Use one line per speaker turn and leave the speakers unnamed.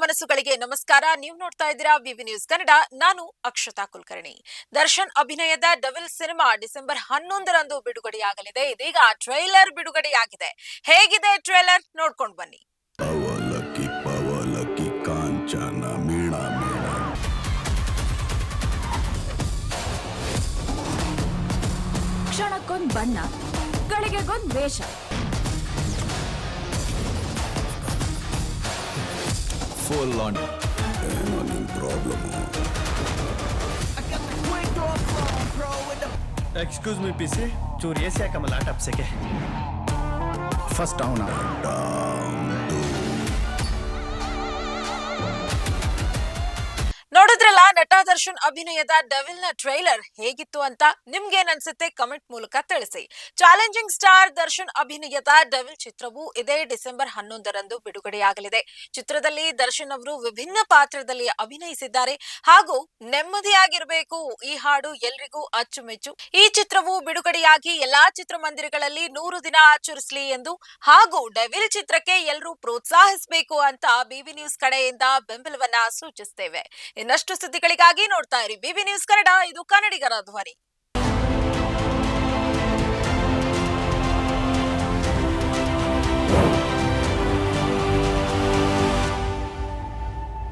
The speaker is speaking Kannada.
ಮನಸ್ಸುಗಳಿಗೆ ನಮಸ್ಕಾರ. ನೀವು ನೋಡ್ತಾ ಇದ್ದೀರಾ ಬಿಬಿ ನ್ಯೂಸ್ ಕನ್ನಡ. ನಾನು ಅಕ್ಷತಾ ಕುಲಕರ್ಣಿ. ದರ್ಶನ್ ಅಭಿನಯದ ಡವಿಲ್ ಸಿನಿಮಾ ಡಿಸೆಂಬರ್ 11ರಂದು ಬಿಡುಗಡೆಯಾಗಲಿದೆ. ಇದೀಗ ಟ್ರೈಲರ್ ಬಿಡುಗಡೆಯಾಗಿದೆ. ಹೇಗಿದೆ ಟ್ರೈಲರ್ ನೋಡ್ಕೊಂಡು ಬನ್ನಿ.
ಪವಲಕ್ಕಿ ಕಾಂಚನ ಮೀಣ ಮೀಣ
ಕ್ಷಣಕ್ಕೊಂದ್ ಬಣ್ಣ, ಗಳಿಗೆಗೊಂದ್ ವೇಷ.
Full on. ಏನೋ ನಿಮ್ ಪ್ರಾಬ್ಲಮ್?
एक्सक्यूज मी पीसी चूर एसी हाकಮ್ಮ ಲ್ಯಾಪ್ಟಾಪ್ ಸೆಕೆ
ಫಸ್ಟ್ ಡೌನ್
ನೋಡಿದ್ರಲ್ಲ ನಟ ದರ್ಶನ್ ಅಭಿನಯದ ಡೆವಿಲ್ ನ ಟ್ರೈಲರ್ ಹೇಗಿತ್ತು ಅಂತ ನಿಮ್ಗೇನ್ ಅನ್ಸುತ್ತೆ ಕಮೆಂಟ್ ಮೂಲಕ ತಿಳಿಸಿ. ಚಾಲೆಂಜಿಂಗ್ ಸ್ಟಾರ್ ದರ್ಶನ್ ಅಭಿನಯದ ಡೆವಿಲ್ ಚಿತ್ರವು ಇದೇ ಡಿಸೆಂಬರ್ 11ರಂದು ಬಿಡುಗಡೆಯಾಗಲಿದೆ. ಚಿತ್ರದಲ್ಲಿ ದರ್ಶನ್ ಅವರು ವಿಭಿನ್ನ ಪಾತ್ರದಲ್ಲಿ ಅಭಿನಯಿಸಿದ್ದಾರೆ. ಹಾಗೂ ನೆಮ್ಮದಿಯಾಗಿರಬೇಕು ಈ ಹಾಡು ಎಲ್ರಿಗೂ ಅಚ್ಚುಮೆಚ್ಚು. ಈ ಚಿತ್ರವು ಬಿಡುಗಡೆಯಾಗಿ ಎಲ್ಲಾ ಚಿತ್ರಮಂದಿರಗಳಲ್ಲಿ 100 ದಿನ ಆಚರಿಸಲಿ ಎಂದು ಹಾಗೂ ಡೆವಿಲ್ ಚಿತ್ರಕ್ಕೆ ಎಲ್ಲರೂ ಪ್ರೋತ್ಸಾಹಿಸಬೇಕು ಅಂತ ಬಿಬಿ ನ್ಯೂಸ್ ಕಡೆಯಿಂದ ಬೆಂಬಲವನ್ನ ಸೂಚಿಸುತ್ತೇವೆ. ಇನ್ನಷ್ಟು ಸುದ್ದಿಗಳಿಗಾಗಿ ನೋಡ್ತಾ ಇರಿ ಬಿಬಿ ನ್ಯೂಸ್ ಕನ್ನಡ. ಇದು ಕನ್ನಡಿಗರ ಧ್ವನಿ.